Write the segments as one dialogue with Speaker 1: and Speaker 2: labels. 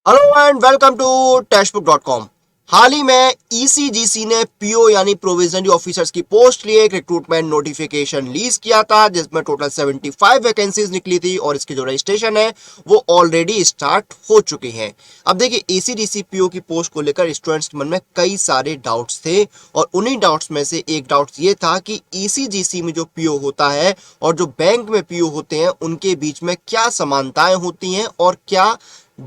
Speaker 1: Hello and welcome to textbook dot com. हाल ही में ईसीजीसी ने पीओ यानी प्रोविजनरी ऑफिसर्स की पोस्ट लिए एक रिक्रूटमेंट नोटिफिकेशन रिलीज किया था जिसमें टोटल 75 वैकेंसीज निकली थी और इसकी जो रजिस्ट्रेशन है वो ऑलरेडी स्टार्ट हो चुकी हैं। अब देखिए ईसीजीसी पीओ की पोस्ट को लेकर स्टूडेंट्स के मन में कई सारे डाउट्स थे और उन्हीं डाउट्स में से एक डाउट ये था कि ईसीजीसी में जो पीओ होता है और जो बैंक में पीओ होते हैं उनके बीच में क्या समानताएं होती हैं और क्या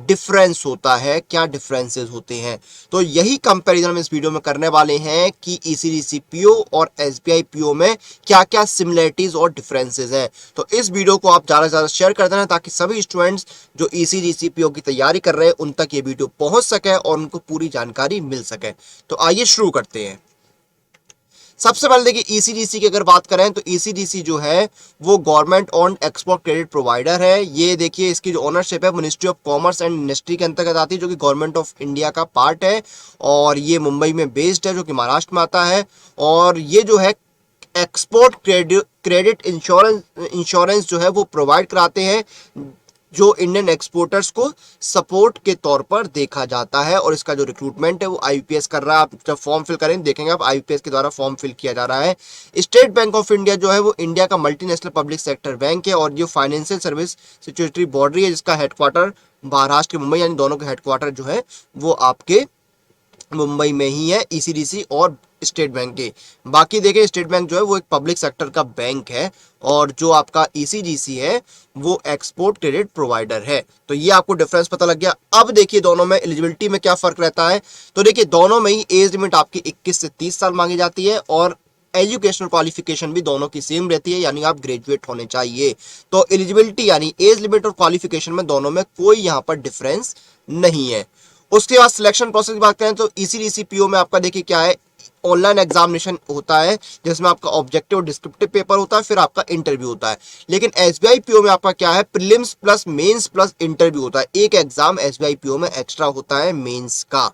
Speaker 1: डिफरेंस होता है, क्या डिफरेंसेस होते हैं। तो यही कंपैरिजन हम इस वीडियो में करने वाले हैं कि ईसीडीसी पीओ और एसबीआई पीओ में क्या क्या सिमिलरिटीज और डिफरेंसेस हैं। तो इस वीडियो को आप ज्यादा से ज्यादा शेयर कर देना ताकि सभी स्टूडेंट्स जो ईसीडीसी पीओ की तैयारी कर रहे हैं उन तक ये वीडियो पहुंच सके और उनको पूरी जानकारी मिल सके। तो आइए शुरू करते हैं। सबसे पहले देखिए ईसीडीसी की अगर बात करें तो ईसीडीसी जो है वो government on export credit provider है। ये देखिए इसकी जो ओनरशिप है ministry of commerce and industry के अंतर्गत आती है जो कि गवर्नमेंट ऑफ इंडिया का पार्ट है और ये मुंबई में बेस्ड है जो कि महाराष्ट्र में आता है। और ये जो है एक्सपोर्ट क्रेडिट इंश्योरेंस जो है वो प्रोवाइड कराते हैं जो इंडियन एक्सपोर्टर्स को सपोर्ट के तौर पर देखा जाता है। और इसका जो रिक्रूटमेंट है वो आईपीएस कर रहा है। आप जब फॉर्म फिल करेंगे देखेंगे आप आईपीएस के द्वारा फॉर्म फिल किया जा रहा है। स्टेट बैंक ऑफ इंडिया जो है वो इंडिया का मल्टीनेशनल पब्लिक सेक्टर बैंक है और ये फाइनेंशियल सर्विस सिक्योरिटी बॉडी है जिसका हेडक्वार्टर महाराष्ट्र के मुंबई यानी दोनों के हेडक्वार्टर जो है वो आपके मुंबई में ही है ईसीडीसी और स्टेट बैंक के। बाकी देखें स्टेट बैंक जो है वो एक पब्लिक सेक्टर का बैंक है और जो आपका ईसीजीसी है वो एक्सपोर्ट क्रेडिट प्रोवाइडर है। तो ये आपको डिफरेंस पता लग गया। अब देखिए दोनों में एलिजिबिलिटी में क्या फर्क रहता है। तो देखिए दोनों में ही एज लिमिट आपकी 21 से 30 साल मांगी जाती है और एजुकेशनल क्वालिफिकेशन भी दोनों की सेम रहती है यानी आप ग्रेजुएट होने चाहिए। तो एलिजिबिलिटी यानी एज लिमिट और क्वालिफिकेशन में दोनों में कोई यहाँ पर डिफरेंस नहीं है। उसके बाद सिलेक्शन प्रोसेस की बात करें तो ईसीडीसी पीओ में आपका देखिए क्या है, ऑनलाइन एग्जामिनेशन होता है जिसमें आपका ऑब्जेक्टिव और डिस्क्रिप्टिव पेपर होता है फिर आपका इंटरव्यू होता है। लेकिन एसबीआई पीओ में आपका क्या है, prelims plus mains plus interview होता है। एक एग्जाम एसबीआई पीओ में एक्स्ट्रा होता है मेंस का।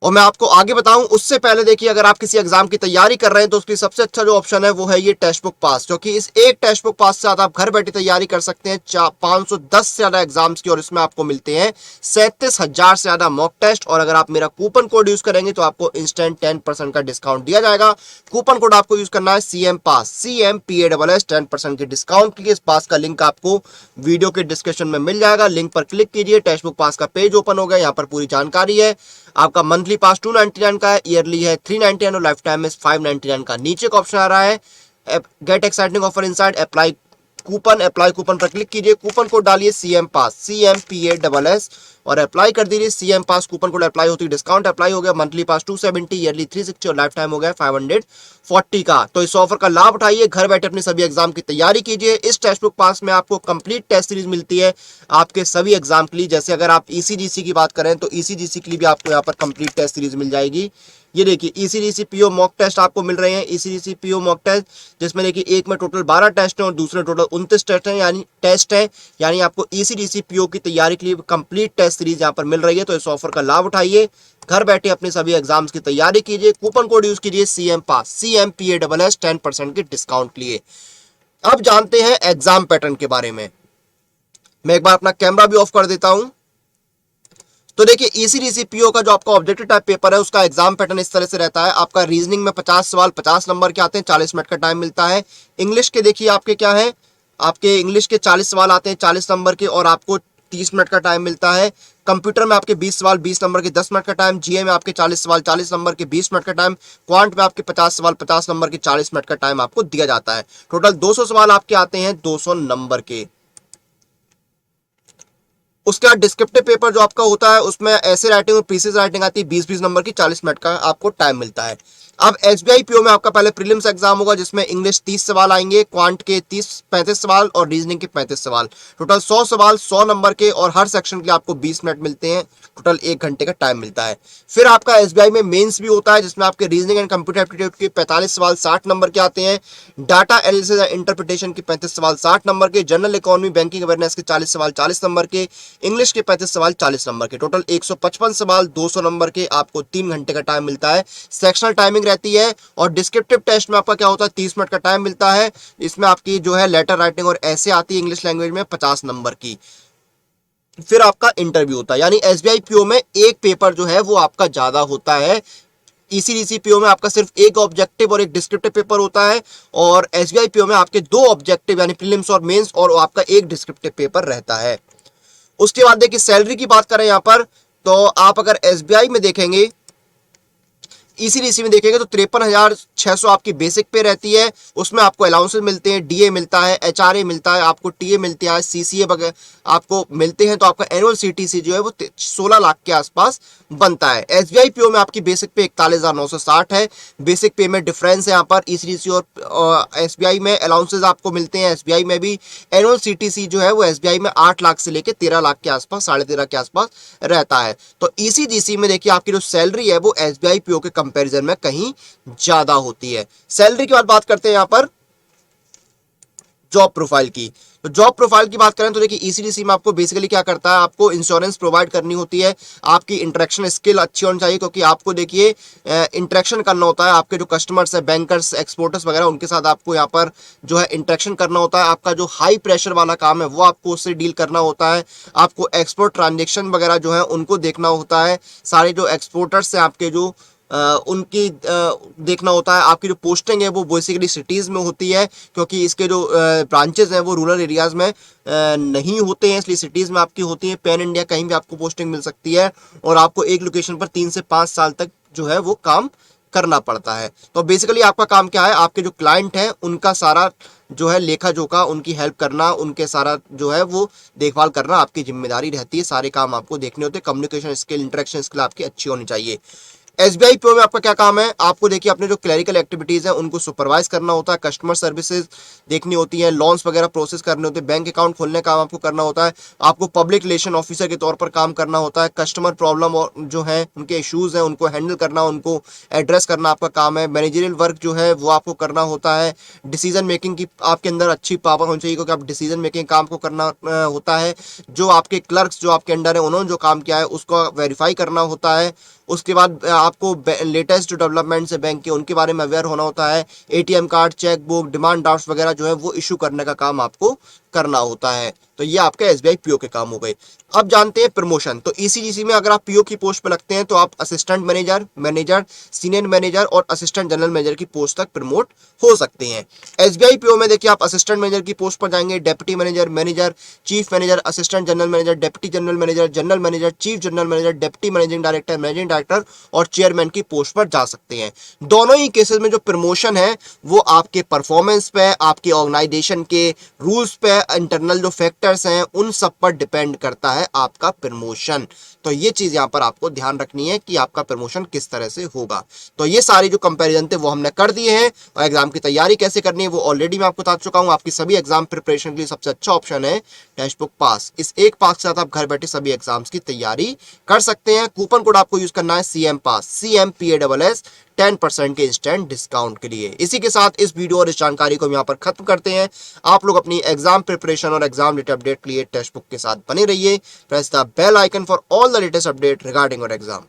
Speaker 1: और मैं आपको आगे बताऊं उससे पहले देखिए अगर आप किसी एग्जाम की तैयारी कर रहे हैं तो उसके लिए सबसे अच्छा जो ऑप्शन है वो है ये टेक्स्ट बुक पास, क्योंकि इस एक टेक्स्ट बुक पास से आप घर बैठे तैयारी कर सकते हैं 510 से ज्यादा एग्जाम्स की और इसमें आपको मिलते हैं 37,000 से ज्यादा मॉक टेस्ट। और अगर आप मेरा कूपन कोड यूज करेंगे तो आपको इंस्टेंट 10% का डिस्काउंट दिया जाएगा। कूपन कोड आपको यूज करना है CM पास, CMPASS 10% के डिस्काउंट के लिए। इस पास का लिंक आपको वीडियो के डिस्क्रिप्शन में मिल जाएगा, लिंक पर क्लिक कीजिए। टेक्स्ट बुक पास का पेज ओपन हो गया, यहाँ पर पूरी जानकारी है। आपका मंथली पास 299 का है, ईयरली है 399 और लाइफ टाइम में 599 का। नीचे का ऑप्शन आ रहा है gate exciting offer inside apply coupon. Apply coupon पर क्लिक कीजिए, कूपन कोड डालिए CM पास CMPASS और अप्लाई कर दीजिए। CM पास कूपन कोड अप्लाई होती है, डिस्काउंट अप्लाई हो गया। मंथली पास 270, ईयरली 360 और लाइफ टाइम हो गया 540 का। तो इस ऑफर का लाभ उठाइए, घर बैठे अपने सभी एग्जाम की तैयारी कीजिए। इस टेक्स्ट बुक पास में आपको कंप्लीट टेस्ट सीरीज मिलती है आपके सभी एग्जाम के लिए। जैसे अगर आप ईसीजीसी की बात करें तो ईसीजीसी के लिए भी आपको यहाँ पर कंप्लीट टेस्ट सीरीज मिल जाएगी। ये देखिए ईसीडीसी पीओ मॉक टेस्ट आपको मिल रहे हैं, ईसीडीसी पीओ मॉक टेस्ट जिसमें देखिए एक में टोटल 12 टेस्ट हैं और दूसरे टोटल 29 टेस्ट है यानी आपको ईसीडीसी पीओ की तैयारी के लिए कंप्लीट टेस्ट सीरीज यहाँ पर मिल रही है। तो इस ऑफर का लाभ उठाइए, घर बैठे अपने सभी एग्जाम्स की तैयारी कीजिए। कूपन कोड यूज कीजिए CM पास CMPASS 10% के डिस्काउंट के लिए। अब जानते हैं एग्जाम पैटर्न के बारे में। मैं एक बार अपना कैमरा भी ऑफ कर देता हूं। तो देखिए ईसीडीसी पीओ का जो आपका ऑब्जेक्टिव टाइप पेपर है उसका एग्जाम पैटर्न इस तरह से रहता है। आपका रीजनिंग में 50 सवाल 50 नंबर के आते हैं, 40 मिनट का टाइम मिलता है। इंग्लिश के देखिए आपके क्या है, आपके इंग्लिश के 40 सवाल आते हैं 40 नंबर के और आपको 30 मिनट का टाइम मिलता है। कंप्यूटर में आपके 20 सवाल 20 नंबर के 10 मिनट का टाइम। जीए में आपके 40 सवाल 40 नंबर के 20 मिनट का टाइम। क्वांट में आपके 50 सवाल 50 नंबर के 40 मिनट का टाइम आपको दिया जाता है। टोटल 200 सवाल आपके आते हैं 200 नंबर के। उसके बाद डिस्क्रिप्टिव पेपर जो आपका होता है उसमें ऐसे राइटिंग और प्रीसिज राइटिंग आती है 20-20 नंबर की, 40 मिनट का आपको टाइम मिलता है। अब एसबीआई पीओ में आपका पहले प्रीलिम्स एग्जाम होगा जिसमें इंग्लिश 30 सवाल आएंगे, क्वांट के 35 सवाल और रीजनिंग के 35 सवाल। टोटल 100 सवाल 100 नंबर के और हर सेक्शन के लिए आपको 20 मिनट मिलते हैं। टोटल 1 घंटे का टाइम मिलता है। फिर आपका एसबीआई में मेंस भी होता है जिसमें आपके रीजनिंग एंड कंप्यूटर एप्टीट्यूड के 45 सवाल 60 नंबर के आते हैं। डाटा एनालिसिस एंड इंटरप्रिटेशन के 35 सवाल 60 नंबर के। जनरल इकोनॉमी बैंकिंग अवेयरनेस के 40 सवाल 40 नंबर के। इंग्लिश के 35 सवाल 40 नंबर के। टोटल 155 सवाल 200 नंबर के, आपको 3 घंटे का टाइम मिलता है। सेक्शनल टाइमिंग रहती है। और डिस्क्रिप्टिव टेस्ट में आपका क्या होता है 30 मिनट का टाइम मिलता है। इसमें आपकी जो है लेटर राइटिंग और ऐसे आती है इंग्लिश लैंग्वेज में 50 नंबर की। फिर आपका इंटरव्यू होता है। यानी एसबीआई पीओ में एक पेपर जो है वो आपका ज्यादा होता है। ईसीडीसी पीओ में आपका सिर्फ एक ऑब्जेक्टिव और एक डिस्क्रिप्टिव पेपर होता है, और एसबीआई पीओ में आपके दो ऑब्जेक्टिव यानी प्रीलिम्स और मेंस और आपका एक डिस्क्रिप्टिव पेपर रहता है। उसके बाद देखिए सैलरी की बात करें यहां पर, तो आप अगर एसबीआई में देखेंगे, ईसीडीसी में देखेंगे तो 53,600 आपकी बेसिक पे रहती है। उसमें आपको अलाउंसेस मिलते हैं, डीए मिलता है, एचआरए मिलता है, आपको टीए मिलती है, सीसीए वगैरह आपको मिलते हैं। तो आपका एनुअल सीटीसी जो है वो 16 लाख के आसपास बनता है। एसबीआई पीओ में आपकी बेसिक पे 41,960 है। बेसिक पे में डिफरेंस है यहाँ पर ईसीडीसी और एसबीआई में। अलाउंसेस आपको मिलते हैं एसबीआई में भी। एनुअल सीटीसी जो है वो एसबीआई में 8 लाख से लेकर 13 लाख के आसपास, 13.5 के आसपास रहता है। तो ईसीजीसी में देखिए आपकी जो सैलरी है वो एसबीआई पीओ के कंपैरिजन में कहीं ज्यादा होती है। सैलरी के बाद बात करते हैं यहां पर जॉब प्रोफाइल की। तो जॉब प्रोफाइल की बात करें तो देखिए ईसीडीसी में आपको बेसिकली क्या करता है, आपको इंश्योरेंस प्रोवाइड करनी होती है। आपकी इंटरेक्शन स्किल अच्छी होनी चाहिए, क्योंकि आपको देखिए इंटरेक्शन करना होता है। आपके जो कस्टमर्स है, बैंकर्स, एक्सपोर्टर्स वगैरह, उनके साथ आपको यहाँ पर जो है इंटरेक्शन करना होता है। आपका जो हाई प्रेशर वाला काम है वो आपको उससे डील करना होता है। आपको एक्सपोर्ट ट्रांजेक्शन वगैरह जो है उनको देखना होता है। सारे जो एक्सपोर्टर्स हैं आपके जो उनकी देखना होता है। आपकी जो पोस्टिंग है वो बेसिकली सिटीज़ में होती है, क्योंकि इसके जो ब्रांचेज हैं वो रूरल एरियाज़ में नहीं होते हैं, इसलिए सिटीज़ में आपकी होती है। पैन इंडिया कहीं भी आपको पोस्टिंग मिल सकती है, और आपको एक लोकेशन पर 3 से 5 साल तक जो है वो काम करना पड़ता है। तो बेसिकली आपका काम क्या है, आपके जो क्लाइंट हैं उनका सारा जो है लेखा जोखा, उनकी हेल्प करना, उनके सारा जो है वो देखभाल करना आपकी जिम्मेदारी रहती है। सारे काम आपको देखने होते हैं। कम्युनिकेशन स्किल, इंटरेक्शन स्किल आपकी अच्छी होनी चाहिए। एसबीआई पीओ में आपका क्या काम है, आपको देखिए अपने जो क्लरिकल एक्टिविटीज है उनको सुपरवाइज करना होता है। कस्टमर सर्विसेज देखनी होती है, लोन्स वगैरह प्रोसेस करने होते हैं, बैंक अकाउंट खोलने का काम आपको करना होता है। आपको पब्लिक रिलेशन ऑफिसर के तौर पर काम करना होता है। कस्टमर प्रॉब्लम और जो है उनके इश्यूज हैं उनको हैंडल करना, उनको एड्रेस करना आपका काम है। मैनेजरियल वर्क जो है वो आपको करना होता है। डिसीजन मेकिंग की आपके अंदर अच्छी पावर होनी चाहिए, क्योंकि आप डिसीजन मेकिंग काम को करना होता है। जो आपके क्लर्क्स जो आपके अंडर है उन्होंने जो काम किया है उसको वेरीफाई करना होता है। उसके बाद आपको लेटेस्ट जो डेवलपमेंट्स है बैंक के उनके बारे में अवेयर होना होता है। ATM card, cheque book, demand draft वगैरह जो है वो इशू करने का काम आपको करना होता है। तो ये आपके एसबीआई पीओ के काम हो गए। अब जानते हैं प्रमोशन। तो ईसीजीसी में अगर आप पीओ की पोस्ट पर लगते हैं तो आप assistant manager, manager, senior manager और असिस्टेंट जनरल मैनेजर की पोस्ट तक प्रमोट हो सकते हैं। एसबीआई पीओ में देखिए आप असिस्टेंट मैनेजर की पोस्ट पर जाएंगे, deputy manager, manager, chief manager, assistant general manager, deputy general manager, general manager, chief general manager, deputy managing director, managing director और चेयरमैन की पोस्ट पर जा सकते हैं। दोनों ही केसेस में जो प्रमोशन है वो आपके परफॉर्मेंस पे, आपके ऑर्गेनाइजेशन के रूल्स पे, इंटरनल जो फैक्टर्स हैं उन सब पर डिपेंड करता है आपका प्रमोशन। तो ये चीज यहां पर आपको ध्यान रखनी है कि आपका प्रमोशन किस तरह से होगा। तो ये सारी जो कंपैरिजन थे वो हमने कर दिए हैं, और एग्जाम की तैयारी कैसे करनी है वो ऑलरेडी मैं आपको बता चुका हूं। आपकी सभी एग्जाम प्रिपरेशन के लिए सबसे अच्छा ऑप्शन है टेक्स्ट बुक पास। इस एक पास के साथ आप घर बैठे सभी एग्जाम्स की तैयारी कर सकते हैं। कूपन कोड आपको यूज करना है CM पास, CMPASS, 10% के इंस्टेंट डिस्काउंट के लिए। इसी के साथ इस वीडियो और इस जानकारी को हम यहाँ पर खत्म करते हैं। आप लोग अपनी एग्जाम प्रिपरेशन और एग्जाम रिलेटेड अपडेट के लिए टेक्स्ट बुक के साथ बने रहिए। Press the bell icon for all the latest update regarding your exam.